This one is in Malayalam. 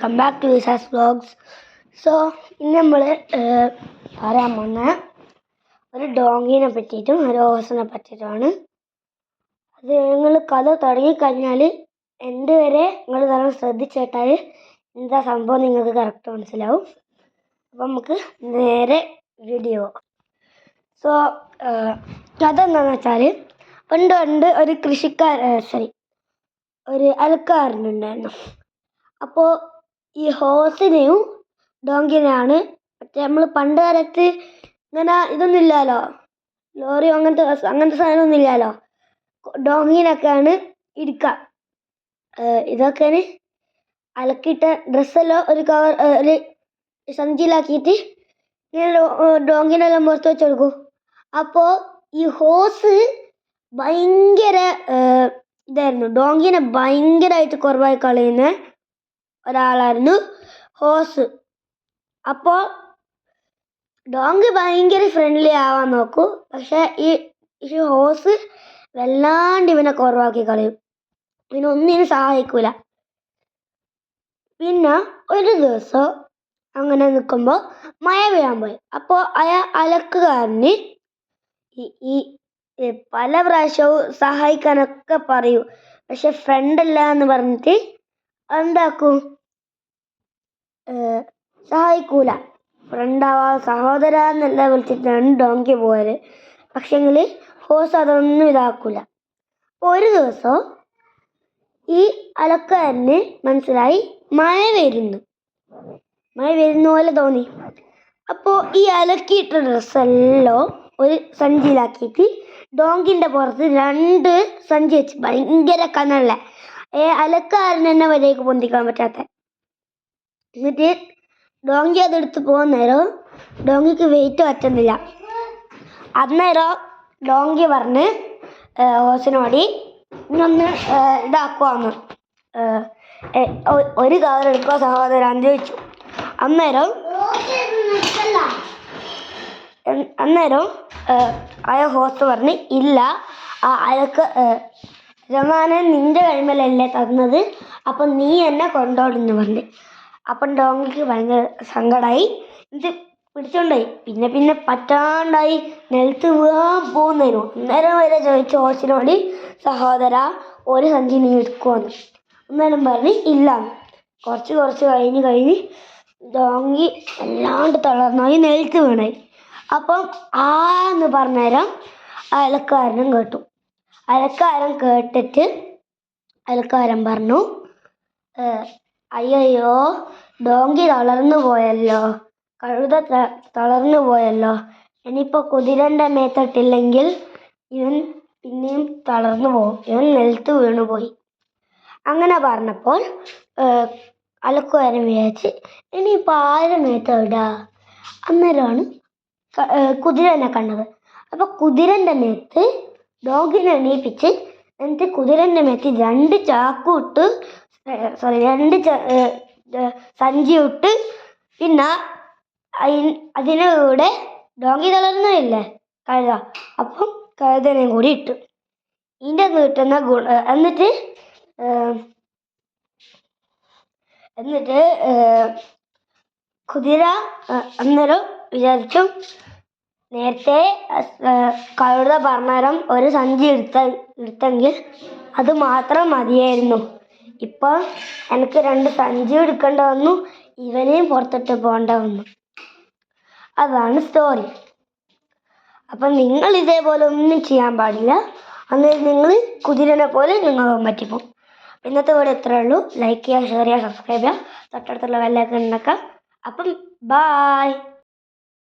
വെൽക്കം ബാക്ക് ടു വിസാസ് വ്ലോഗ്സ്. സോ ഇന്ന് നമ്മൾ പറയാൻ പോകുന്ന ഒരു ഡോങ്കിനെ പറ്റിയിട്ടും ഒരു ഹോഴ്സിനെ പറ്റിയിട്ടുമാണ്. അത് നിങ്ങൾ കഥ തുടങ്ങിക്കഴിഞ്ഞാൽ എൻ്റെ വരെ നിങ്ങൾ നല്ല ശ്രദ്ധിച്ചിട്ടാൽ എന്താ സംഭവം നിങ്ങൾക്ക് കറക്റ്റ് മനസ്സിലാവും. അപ്പം നമുക്ക് നേരെ വീഡിയോ. സോ കഥ എന്താണെന്ന് വെച്ചാൽ പണ്ട് ഒരു ഒരു അലക്കാരനുണ്ടായിരുന്നു. അപ്പോൾ ഈ ഹോഴ്സിനെയും ഡോങ്കിനെയാണ് നമ്മൾ പണ്ട് കാലത്ത് ഇങ്ങനെ ഇതൊന്നും ഇല്ലല്ലോ, ലോറിയോ അങ്ങനത്തെ സാധനമൊന്നും ഇല്ലല്ലോ. ഡോങ്കിനൊക്കെയാണ് ഇരിക്കുക. ഇതൊക്കെയാണ് അലക്കിയിട്ട ഡ്രസ്സെല്ലാം ഒരു സഞ്ചിയിലാക്കിയിട്ട് ഇങ്ങനെ ഡോങ്കിനെല്ലാം പുറത്ത് വെച്ച് കൊടുക്കും. അപ്പോൾ ഈ ഹോഴ്സ് ഭയങ്കര ഇതായിരുന്നു, ഡോങ്കിനെ ഭയങ്കരമായിട്ട് കുറവായി കളയുന്ന ഒരാളായിരുന്നു ഹോഴ്സ്. അപ്പോൾ ഡോങ്കി ഭയങ്കര ഫ്രണ്ട്ലി ആവാൻ നോക്കും, പക്ഷെ ഈ ഹോഴ്സ് വല്ലാണ്ട് ഇവനെ കുറവാക്കി കളയും, ഇവനൊന്നിനും സഹായിക്കൂല. പിന്നെ ഒരു ദിവസം അങ്ങനെ നിൽക്കുമ്പോൾ മഴ പെയ്യാൻ പോയി. അപ്പോൾ അലക്കുകാരന് ഈ പല പ്രാവശ്യവും സഹായിക്കാനൊക്കെ പറയൂ, പക്ഷെ ഫ്രണ്ടല്ല എന്ന് പറഞ്ഞിട്ട് എന്താക്കും, സഹായിക്കൂല. ഫ്രണ്ടാവാ സഹോദര എന്നല്ല വിളിച്ചിട്ടാണ് ഡോങ്കി പോയത്. പക്ഷെങ്കിൽ ഹോഴ്സ് അതൊന്നും ഇതാക്കൂല. ഒരു ദിവസം ഈ അലക്കാരന് മനസ്സിലായി മഴ വരുന്ന പോലെ തോന്നി. അപ്പോൾ ഈ അലക്കിയിട്ട ഡ്രസ്സെല്ലാം ഒരു സഞ്ചിയിലാക്കിയിട്ട് ഡോങ്കിൻ്റെ പുറത്ത് 2 സഞ്ചി വെച്ച്, ഭയങ്കര കനല്ല, അലക്കാരന് തന്നെ വരേക്ക് പൊന്തിക്കാൻ പറ്റാത്ത. എന്നിട്ട് ഡോങ്കി അതെടുത്ത് പോകുന്ന നേരം ഡോങ്കിക്ക് വെയിറ്റ് പറ്റുന്നില്ല. അന്നേരം ഡോങ്കി പറഞ്ഞ് ഹോഴ്സിനോട് ഇന്നൊന്ന് ഇതാക്കുവാന്ന്, ഒരു കവർ എടുക്കുക സഹോദരാന്ന് ചോദിച്ചു. അന്നേരം ഹോഴ്സ് പറഞ്ഞ് ഇല്ല, രമാനൻ നിന്റെ കഴിമലല്ലേ തന്നത്, അപ്പം നീ എന്നെ കൊണ്ടോടെന്ന് പറഞ്ഞ്. അപ്പം ഡോങ്കിക്ക് ഭയങ്കര സങ്കടമായി, ഇത് പിടിച്ചോണ്ടായി. പിന്നെ പറ്റാണ്ടായി നിലത്ത് വീഴാൻ പോകുന്നതിനു അന്നേരം വരെ ചോദിച്ചു ഹോഴ്സിനോട്, സഹോദര ഒരു സഞ്ചി നീ എടുക്കുമെന്ന്. അന്നേരം പറഞ്ഞ് ഇല്ലാന്ന്. കുറച്ച് കഴിഞ്ഞ് ഡോങ്കി വല്ലാണ്ട് തളർന്നായി, നിലത്ത് വീണായി. അപ്പം എന്ന് പറഞ്ഞേരം അയലക്കാരനും കേട്ടു. അയലക്കാരൻ കേട്ടിട്ട് അയലക്കാരൻ പറഞ്ഞു, അയ്യോ ഡോങ്കി തളർന്നു പോയല്ലോ, കഴുത തളർന്നു പോയല്ലോ, ഇനിയിപ്പോൾ കുതിരൻ്റെ മേത്തിട്ടില്ലെങ്കിൽ ഇവൻ പിന്നെയും തളർന്നു പോകും, ഇവൻ നിലത്ത് വീണുപോയി. അങ്ങനെ പറഞ്ഞപ്പോൾ അലക്കുകാരൻ വിചാരിച്ച് ഇനിയിപ്പോൾ ആരുടെ മേത്തിടുക. അന്നേരമാണ് കുതിരനെ കണ്ടത്. അപ്പോൾ കുതിരൻ്റെ മേത്ത് ഡോങ്കിനെ എണീപ്പിച്ച്, എന്നിട്ട് കുതിരൻ്റെ മേത്ത് 2 ചാക്കും ഇട്ട്, 2 സഞ്ചി ഇട്ട്, പിന്നെ അതിൻ്റെ കൂടെ ഡോങ്കി തളർന്നില്ലേ കഴുത, അപ്പം കഴുതനെയും കൂടി ഇട്ടു. ഇതിൻ്റെ കിട്ടുന്ന എന്നിട്ട് കുതിര അന്നേരം വിചാരിച്ചു, നേരത്തെ കഴുത പറഞ്ഞേരം ഒരു സഞ്ചി എടുത്തെങ്കിൽ അത് മാത്രം മതിയായിരുന്നു, ഇപ്പോൾ എനിക്ക് 2 സഞ്ചി എടുക്കേണ്ട വന്നു, ഇവനെയും പുറത്തിട്ട് പോകേണ്ട വന്നു. അതാണ് സ്റ്റോറി. അപ്പം നിങ്ങൾ ഇതേപോലെ ഒന്നും ചെയ്യാൻ പാടില്ല, അന്നേരം നിങ്ങൾ കുതിരനെ പോലെ നിങ്ങളും പറ്റിപ്പോകും. ഇന്നത്തെ വീഡിയോ ഇത്രയേ ഉള്ളൂ. ലൈക്ക് ചെയ്യുക, ഷെയർ ചെയ്യുക, സബ്സ്ക്രൈബ് ചെയ്യുക, തൊട്ടടുത്തുള്ള ബെല്ലൈക്കൺ ഉണ്ടാക്കുക. അപ്പം ബായ്.